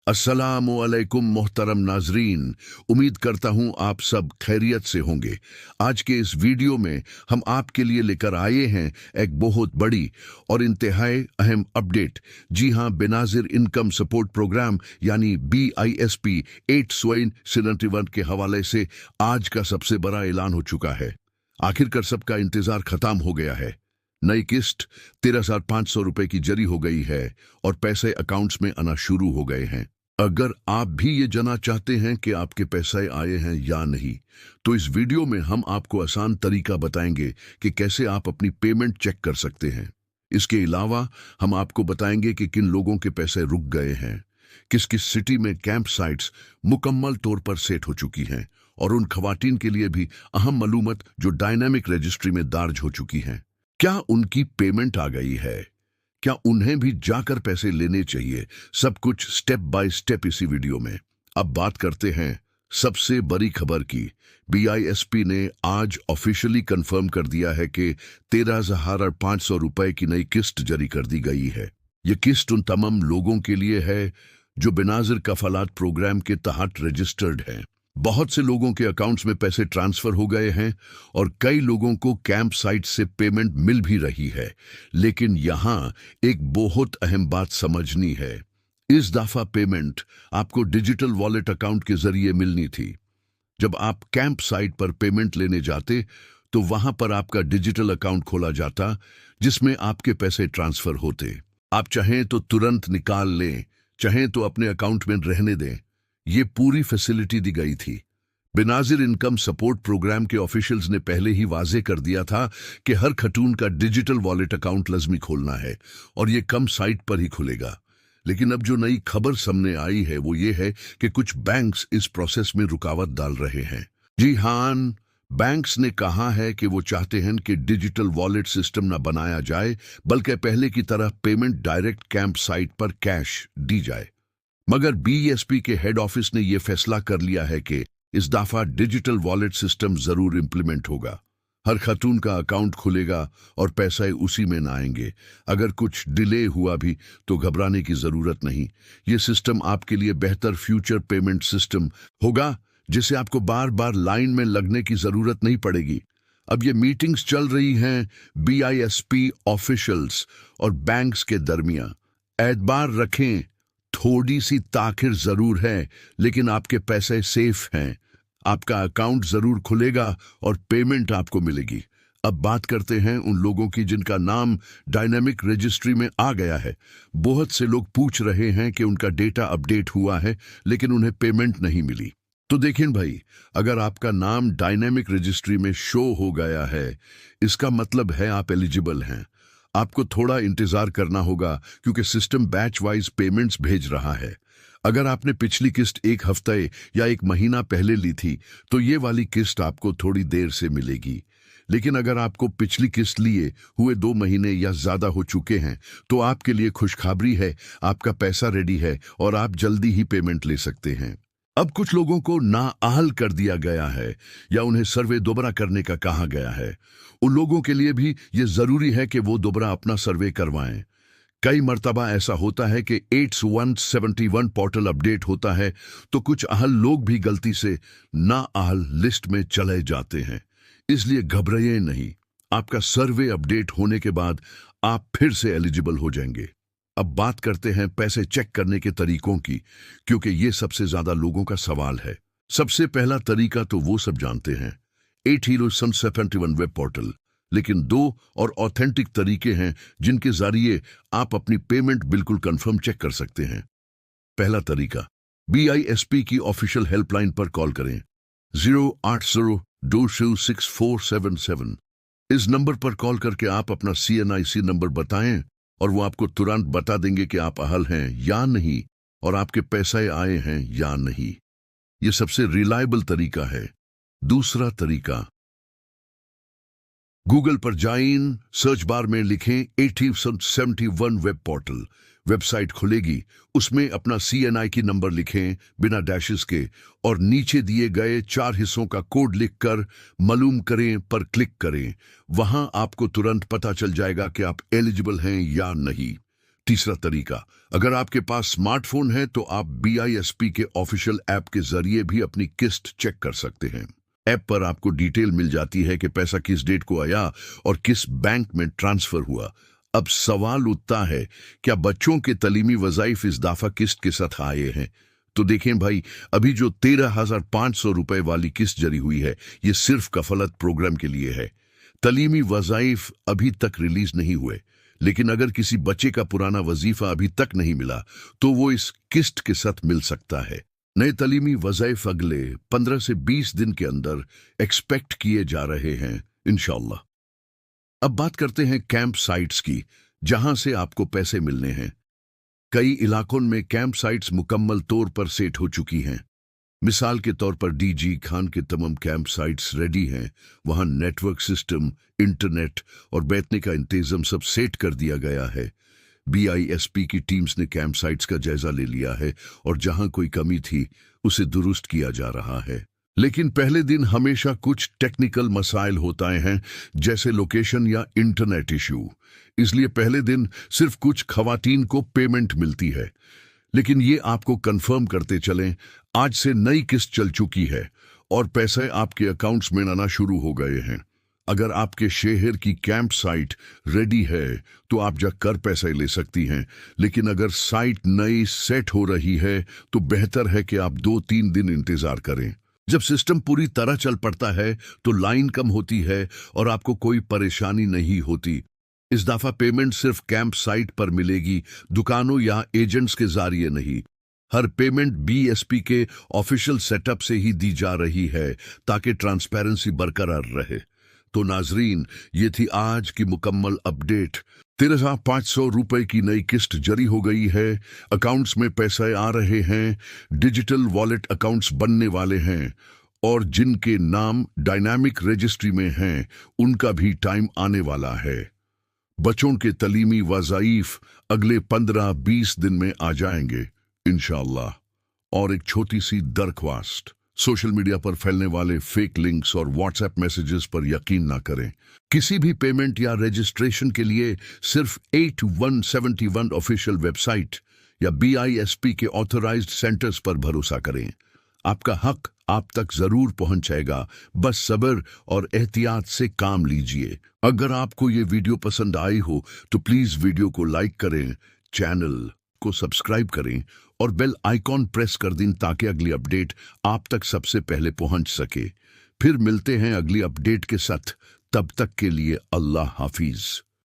अस्सलामुअलैकुम मोहतरम नाजरीन। उम्मीद करता हूं आप सब खैरियत से होंगे। आज के इस वीडियो में हम आपके लिए लेकर आए हैं एक बहुत बड़ी और इंतहाई अहम अपडेट। जी हां, बेनाजिर इनकम सपोर्ट प्रोग्राम यानी BISP 871 के हवाले से आज का सबसे बड़ा ऐलान हो चुका है। आखिरकार सबका इंतजार खत्म हो गया है। नई किस्त 13,500 रुपए की जारी हो गई है और पैसे अकाउंट्स में आना शुरू हो गए हैं। अगर आप भी ये जानना चाहते हैं कि आपके पैसे आए हैं या नहीं, तो इस वीडियो में हम आपको आसान तरीका बताएंगे कि कैसे आप अपनी पेमेंट चेक कर सकते हैं। इसके अलावा हम आपको बताएंगे कि किन लोगों के पैसे रुक गए हैं, किस किस सिटी में कैंप साइट्स मुकम्मल तौर पर सेट हो चुकी हैं, और उन खवातीन के लिए भी अहम मालूमात जो डायनामिक रजिस्ट्री में दर्ज हो चुकी हैं। क्या उनकी पेमेंट आ गई है? क्या उन्हें भी जाकर पैसे लेने चाहिए? सब कुछ स्टेप बाय स्टेप इसी वीडियो में। अब बात करते हैं सबसे बड़ी खबर की। BISP ने आज ऑफिशियली कंफर्म कर दिया है कि 13,500 रुपए की नई किस्त जारी कर दी गई है। यह किस्त उन तमाम लोगों के लिए है जो बेनाजिर कफालात प्रोग्राम के तहत रजिस्टर्ड हैं। बहुत से लोगों के अकाउंट्स में पैसे ट्रांसफर हो गए हैं और कई लोगों को कैंप साइट से पेमेंट मिल भी रही है। लेकिन यहां एक बहुत अहम बात समझनी है। इस दफा पेमेंट आपको डिजिटल वॉलेट अकाउंट के जरिए मिलनी थी। जब आप कैंप साइट पर पेमेंट लेने जाते तो वहां पर आपका डिजिटल अकाउंट खोला जाता जिसमें आपके पैसे ट्रांसफर होते। आप चाहें तो तुरंत निकाल लें, चाहें तो अपने अकाउंट में रहने दें। ये पूरी फैसिलिटी दी गई थी। बेनाजिर इनकम सपोर्ट प्रोग्राम के ऑफिशियल्स ने पहले ही वाजे कर दिया था कि हर खतून का डिजिटल वॉलेट अकाउंट लाजमी खोलना है और ये कम साइट पर ही खुलेगा। लेकिन अब जो नई खबर सामने आई है वो ये है कि कुछ बैंक्स इस प्रोसेस में रुकावट डाल रहे हैं। जी हां, बैंक्स ने कहा है कि वो चाहते हैं कि डिजिटल वॉलेट सिस्टम न बनाया जाए, बल्कि पहले की तरह पेमेंट डायरेक्ट कैंप साइट पर कैश दी जाए। मगर BISP के हेड ऑफिस ने यह फैसला कर लिया है कि इस दफा डिजिटल वॉलेट सिस्टम जरूर इंप्लीमेंट होगा। हर खातून का अकाउंट खुलेगा और पैसे उसी में न आएंगे। अगर कुछ डिले हुआ भी तो घबराने की जरूरत नहीं। ये सिस्टम आपके लिए बेहतर फ्यूचर पेमेंट सिस्टम होगा, जिससे आपको बार बार लाइन में लगने की जरूरत नहीं पड़ेगी। अब ये मीटिंग्स चल रही हैं BISP ऑफिशियल्स और बैंक्स के दरमियान। एतबार रखें, थोड़ी सी ताखिर जरूर है, लेकिन आपके पैसे सेफ हैं। आपका अकाउंट जरूर खुलेगा और पेमेंट आपको मिलेगी। अब बात करते हैं उन लोगों की जिनका नाम डायनामिक रजिस्ट्री में आ गया है। बहुत से लोग पूछ रहे हैं कि उनका डेटा अपडेट हुआ है लेकिन उन्हें पेमेंट नहीं मिली। तो देखें भाई, अगर आपका नाम डायनामिक रजिस्ट्री में शो हो गया है, इसका मतलब है आप एलिजिबल हैं। आपको थोड़ा इंतजार करना होगा क्योंकि सिस्टम बैच वाइज पेमेंट्स भेज रहा है। अगर आपने पिछली किस्त एक हफ्ते या एक महीना पहले ली थी तो ये वाली किस्त आपको थोड़ी देर से मिलेगी। लेकिन अगर आपको पिछली किस्त लिए हुए 2 महीने या ज्यादा हो चुके हैं तो आपके लिए खुशखबरी है, आपका पैसा रेडी है और आप जल्दी ही पेमेंट ले सकते हैं। अब कुछ लोगों को नाअहल कर दिया गया है या उन्हें सर्वे दोबारा करने का कहा गया है। उन लोगों के लिए भी ये जरूरी है कि वो दोबारा अपना सर्वे करवाएं। कई मर्तबा ऐसा होता है कि 8171 पोर्टल अपडेट होता है तो कुछ अहल लोग भी गलती से नाअहल लिस्ट में चले जाते हैं। इसलिए घबराइए नहीं, आपका सर्वे अपडेट होने के बाद आप फिर से एलिजिबल हो जाएंगे। अब बात करते हैं पैसे चेक करने के तरीकों की, क्योंकि ये सबसे ज्यादा लोगों का सवाल है। सबसे पहला तरीका तो वो सब जानते हैं, 871 वेब पोर्टल। लेकिन 2 और ऑथेंटिक तरीके हैं जिनके जरिए आप अपनी पेमेंट बिल्कुल कंफर्म चेक कर सकते हैं। पहला तरीका, BISP की ऑफिशियल हेल्पलाइन पर कॉल करें 080-226-477। इस नंबर पर कॉल करके आप अपना CNIC नंबर बताएं और वो आपको तुरंत बता देंगे कि आप अहल हैं या नहीं और आपके पैसे आए हैं या नहीं। ये सबसे रिलायबल तरीका है। दूसरा तरीका, गूगल पर जाइन, सर्च बार में लिखें 871 वेब पोर्टल। वेबसाइट खुलेगी, उसमें अपना CNI की नंबर लिखें बिना डैशेस के और नीचे दिए गए 4 हिस्सों का कोड लिखकर मालूम करें पर क्लिक करें। वहां आपको तुरंत पता चल जाएगा कि आप एलिजिबल हैं या नहीं। तीसरा तरीका, अगर आपके पास स्मार्टफोन है तो आप BISP के ऑफिशियल ऐप के जरिए भी अपनी किस्त चेक कर सकते हैं। ऐप पर आपको डिटेल मिल जाती है कि पैसा किस डेट को आया और किस बैंक में ट्रांसफर हुआ। अब सवाल उठता है, क्या बच्चों के तलीमी वज़ाइफ इस दफा किस्त के साथ आए हैं? तो देखें भाई, अभी जो 13,500 रुपए वाली किस्त जारी हुई है, ये सिर्फ कफलत प्रोग्राम के लिए है। तलीमी वज़ाइफ अभी तक रिलीज नहीं हुए, लेकिन अगर किसी बच्चे का पुराना वजीफा अभी तक नहीं मिला तो वो इस किस्त के साथ मिल सकता है। नए तलीमी वज़ाइफ अगले 15 से 20 दिन के अंदर एक्सपेक्ट किए जा रहे हैं इंशाअल्लाह। अब बात करते हैं कैंप साइट्स की, जहां से आपको पैसे मिलने हैं। कई इलाकों में कैंप साइट्स मुकम्मल तौर पर सेट हो चुकी हैं। मिसाल के तौर पर DG खान के तमाम कैंप साइट्स रेडी हैं। वहां नेटवर्क सिस्टम, इंटरनेट और बैठने का इंतजाम सब सेट कर दिया गया है। BISP की टीम्स ने कैंप साइट्स का जायजा ले लिया है और जहां कोई कमी थी उसे दुरुस्त किया जा रहा है। लेकिन पहले दिन हमेशा कुछ टेक्निकल मसाइल होता हैं, जैसे लोकेशन या इंटरनेट इश्यू। इसलिए पहले दिन सिर्फ कुछ खवातीन को पेमेंट मिलती है। लेकिन ये आपको कंफर्म करते चलें, आज से नई किस्त चल चुकी है और पैसे आपके अकाउंट्स में आना शुरू हो गए हैं। अगर आपके शहर की कैंप साइट रेडी है तो आप जाकर पैसे ले सकती हैं, लेकिन अगर साइट नई सेट हो रही है तो बेहतर है कि आप 2-3 दिन इंतजार करें। जब सिस्टम पूरी तरह चल पड़ता है तो लाइन कम होती है और आपको कोई परेशानी नहीं होती। इस दफा पेमेंट सिर्फ कैंप साइट पर मिलेगी, दुकानों या एजेंट्स के जरिए नहीं। हर पेमेंट BISP के ऑफिशियल सेटअप से ही दी जा रही है ताकि ट्रांसपेरेंसी बरकरार रहे। तो नाजरीन, ये थी आज की मुकम्मल अपडेट। 13,500 रुपए की नई किस्त जारी हो गई है, अकाउंट्स में पैसे आ रहे हैं, डिजिटल वॉलेट अकाउंट्स बनने वाले हैं और जिनके नाम डायनामिक रजिस्ट्री में हैं उनका भी टाइम आने वाला है। बच्चों के तलीमी वज़ाइफ अगले 15-20 दिन में आ जाएंगे इंशाअल्लाह। और एक छोटी सी दरख्वास्त, सोशल मीडिया पर फैलने वाले फेक लिंक्स और व्हाट्सएप मैसेजेस पर यकीन ना करें। किसी भी पेमेंट या रजिस्ट्रेशन के लिए सिर्फ 8171 ऑफिशियल वेबसाइट या BISP के ऑथराइज्ड सेंटर्स पर भरोसा करें। आपका हक आप तक जरूर पहुंचेगा, बस सब्र और एहतियात से काम लीजिए। अगर आपको ये वीडियो पसंद आई हो तो प्लीज वीडियो को लाइक करें, चैनल को सब्सक्राइब करें और बेल आइकॉन प्रेस कर दें ताकि अगली अपडेट आप तक सबसे पहले पहुंच सके। फिर मिलते हैं अगली अपडेट के साथ, तब तक के लिए अल्लाह हाफिज।